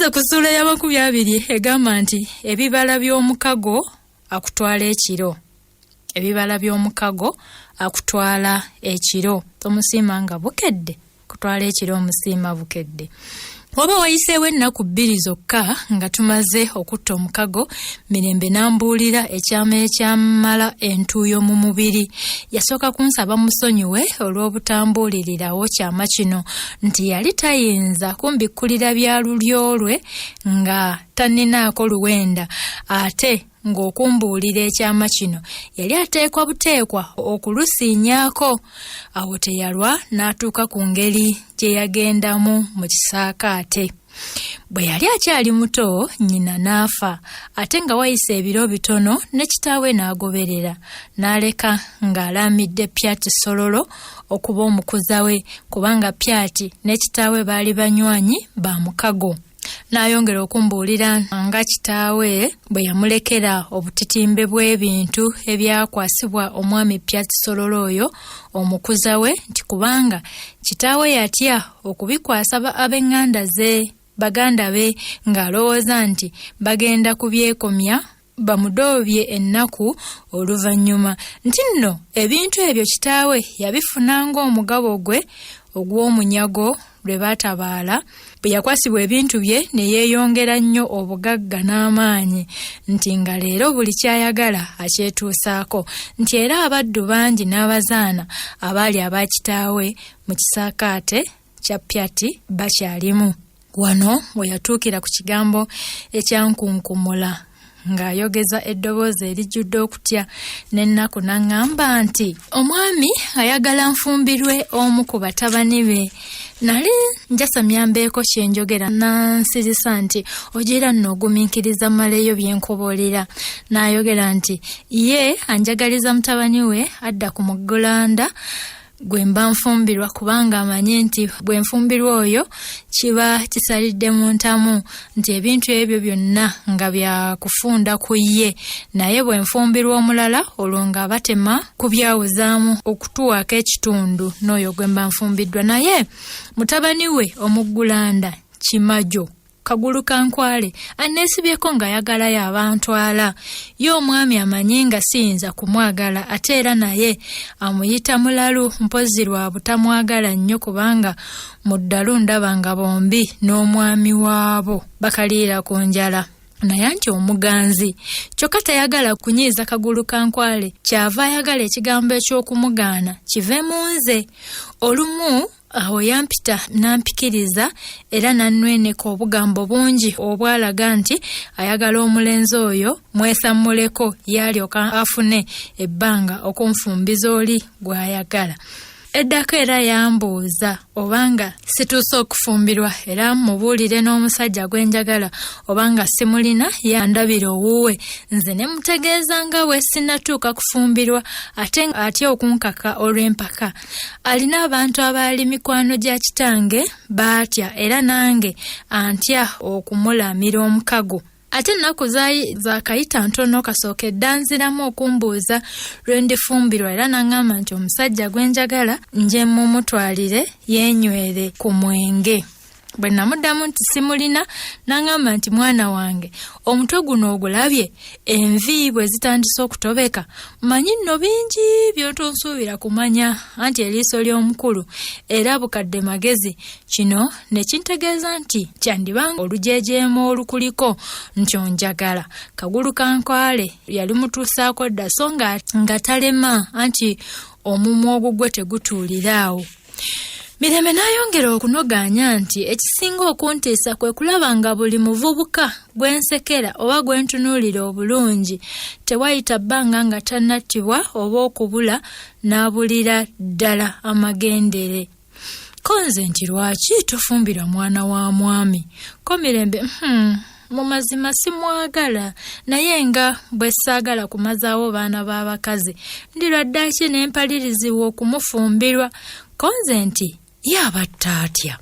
Tugeze ku ssuula ya 20 egamba nti ebibala by'omukago akutwala ekiro. Ebibala by'omukago akutwala ekiro. Tomusiima nga bukedde, kutwala ekiro omusiima bukedde. Oba wayiseewo ennaku 2 zokka nga tumaze okutta omukago, Mirembe n'ambuulira ekyama ekyamala entuuyo mu mubiri. Yasooka kunsaba musonyiwe olw'obutambuulirirawo kyama kino nti yali tayinza kumbikkulira bya lulyo lwe nga tanninaako luwenda, ate ng'okumbuulira ekyama kino yali ateekwa buteekwa okulusiinyaako. Awo teyalwa n'atuuka ku ngeri gye yagendamu mu kisaakaate. Bwe yali akyali muto, nnyina n'afa, ate nga wayise ebiro bitono ne kitaawe n'agoberera, n'aleka ng'alamidde Pyati Sololo okuba omukuza we, kubanga Pyati ne kitaawe baali banywanyi ba Mukago. N'ayongera okumbuulira nga kitaawe bwe yamulekera obutitimbe bw'ebintu ebyakwasibwa omwami Pyati Sololo oyo omukuza we, nti kubanga kitaawe yatya okubikwasa ab'enganda ze, baganda be, ng'alowooza nti bagenda kubyekomya bamudoobye ennaku oluvanyuma. Nti nno ebintu ebyo kitaawe yabifunanga omugabo gwe ogw'omunyago lwe baatabaala. Bwe yakwasibwa ebintu bye ne yeeyongera nnyo obugagga n'amaanyi, nti nga leero buli kyayagala akyetuusaako, nti era abaddu bangi n'abazaana abaali aba kitaawe mu kisaakaate kya Pyati bakyalimu. Wano we yatuukira ku kigambo ekyankunkumula ng'ayogeza eddoboozi erijjudde okutya n'ennaku n'aŋŋamba nti omwami ayagala nfumbirwe omu ku batabani be. Nali njasamya mbeeko kyenjogera nansirisa nti ogira nno ogumiikiriza maleyo byenkoboolera. N'ayogera nti ye anjagaliza mutabani we adda ku muggulanda gwe mba nfumbirwa, kubanga amanyi nti bwe nfumbirwa oyo kiba kisalidde mu ntamu, nti ebintu ebyo byonna nga bya kufunda ku ye, naye bwe nfumbirwa omulala olwo nga batema kubyawuzaamu okutuwaako ekitundu n'oyo gwe mba nfumbiddwa. Naye mutabani we omuggulanda Kimajo Kagulu Kankwale anneesibyeko nga yagalayo abantwala. Ye omwami amanyi nga siyinza kumwagala, ate era naye amuyita mulalu, mpozi lwa butamwagala nnyo, kubanga mu ddalu ndaba nga bombi n'omwami waabo bakaliira ku njala. Naye anti omuganzi kyokka tayagala kunyiiza Kagulu Kankwale, kyava ayagala ekigambo eky'okumugaana kive mu nze. Olumu awo yampita nampikiriza era nannweneka obugambo bungi obwalaga nti ayagala omulenzi oyo mwesammuleko yalyoka afune ebbanga okunfumbiza oli gw'ayagala. Eddako era yambuuza obanga situuse okufumbirwa era mubuulire n'omusajja gwenjagala obanga simulina yandabira owuwe. Nze ne mutegeeza nga we sinnatuuka kufumbirwa ate atya okunkaka olw'empaka. Alina abantu abaali mikwano gya kitange baatya, era nange antya okumulamira omukago. Ate ennaku zaakayita ntono kasookedde anziramu okumbuuza lwe ndifumbirwa, era n'aŋŋamba nti omusajja gwenjagala nje mumutwalire yeenywere ku mwenge. Bwe namuddamu nti simulina, n'aŋŋamba nti mwana wange, omutwe guno ogulabye, envi bwe zitandise okutobeka, manyi nno bingi by'otonsuubira kumanya, anti eriiso ly'omukulu era bukadde magezi. Kino ne kintegeeza nti kyandibanga olujejeemu olukuliko nti onjagala. Kagulu Kankwale yali mutuusaako dda so nga talema, anti omumwa ogugwe tegutuuliraawo. Mirembe n'ayongera okunogaanya nti ekisinga okuntiisa kwe kulaba nga buli muvubuka gwensekera oba gwentunuulira obulungi tewayita bbanga nga tannattibwa oba okubula n'abulira ddala amagendere. Konze nti lwaki tofumbira mwana wa mwami? Ko Mirembe, mu mazima simwagala, naye nga bwe saagala kumazaawo baana b'abakazi ndirwaddaaki n'empalirizibwa okumufumbirwa. Konze nti yaba atya?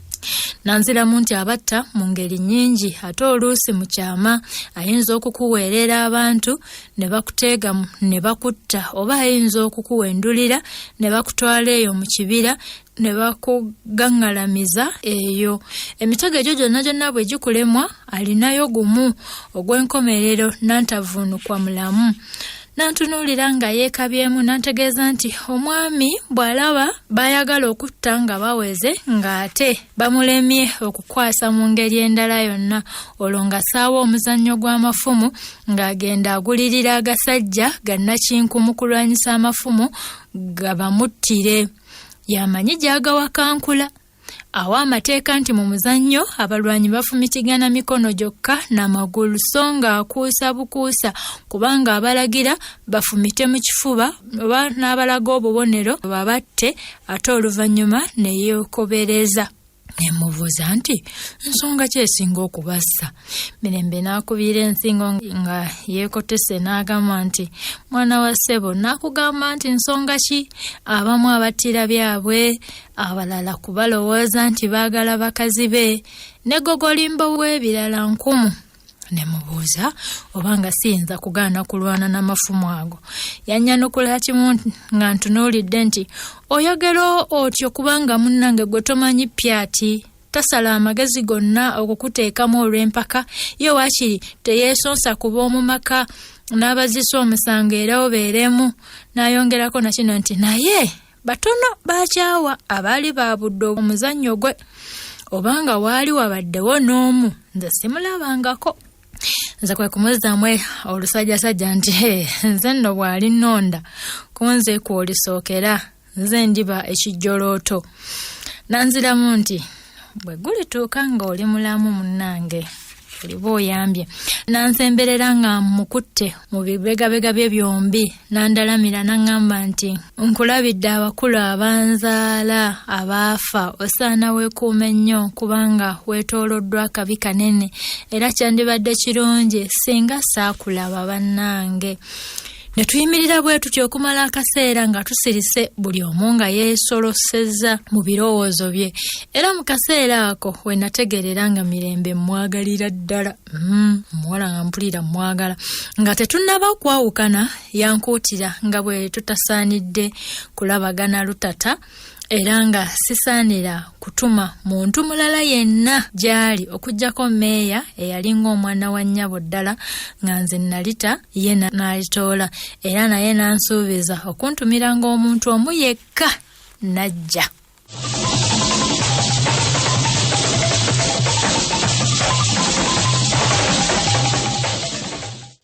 Nanziramu nti abatta mu ngeri nnyingi ate oluusi mu kyama ayinza okukuweerera abantu ne bakuteega ne bakutta, oba ayinza okukuwendulira ne bakutwala eyo mu kibira ne bakugaŋŋalamiza eyo. Emitego egyo gyonna bwe gikulemwa alinayo gumu ogw'enkomerero nantavuunukwa mulamu. Nantunuulira nga yeekabyemu nantegeeza nti omwami bw'alaba baayagala okutta nga baweze ng'ate bamulemye okukwasa mu ngeri endala yonna, olwo nga saawa omuzannyo gw'amafumu ng'agenda agulirira agasajja gannakinku mu kulwanyisa amafumu gabamuttire. Yamanyi gy'agawakankula. Awa amateeka nti mu muzannyo abalwanyi bafumitigana mikono gyokka n'amagulu so nga akuusa bukuusa, kubanga abalagira bafumite mu kifuba oba n'abalaga obubonero babatte ate oluvanyuma ne yeekobereza. Nemubuuza nti nsonga ki esinga okubassa? Mirembe n'akubiira ensingo nga yeekotese n'agamba nti mwana wa ssebo, n'akugamba nti nsonga ki? Abamu abattira byabwe, abalala kubalowooza nti baagala bakazi be, ne gogolimba w'ebirala nkumu. Nemubuuza obanga siyinza kugaana kulwana n'amafumu ago. Yannyanukula kimu nga ntunuulidde nti oyogera otyo kubanga munnange gwe tomanyi pyati, tasala amagezi gonna okukuteekamu olw'empaka, ye waakiri teyeesonsa ku b'omu maka n'abazisa omusango era obeeremu. N'ayongerako na kino nti naye batono bakyawa abaali baabudde omuzannyo gwe, obanga waali wabaddewo n'omu nze simulabangako. Nze kwe kumuzzamu olusajjasajja nti nze nno bw'ali nnonda kunze kw'olisookera, nze ndiba ekijjolooto. Nanziramu nti bwe gulituuka nga oli mulamu munnange oliba oyambye. Nansemberera nga mukutte mu bibegabega bye byombi, nandalamira n'aŋŋamba nti nkulabidde abakulu abanzaala abaafa, osaana weekuume nnyo kubanga weetooloddwa akabi kanene, era kyandibadde kirungi singa saakulaba bannange. Ne tuyimirira bwe tutyo okumala akaseera nga tusirise, buli omu nga yeesolosezza mu birowoozo bye. Era mu kaseera ako we nategerera nga Mirembe mwagalira ddala. Muwala nga mpulira mwagala. Nga tetunnaba kwawukana yankuutira nga bwe tutasaanidde kulabagana lutata, era nga sisaanira kutuma muntu mulala yenna gyali okuggyako meeya eyalinga omwana wa nnyabo ddala nga nze nalita ye n'alitoola, era naye nansuubiza okuntumiranga omuntu omu yekka najja.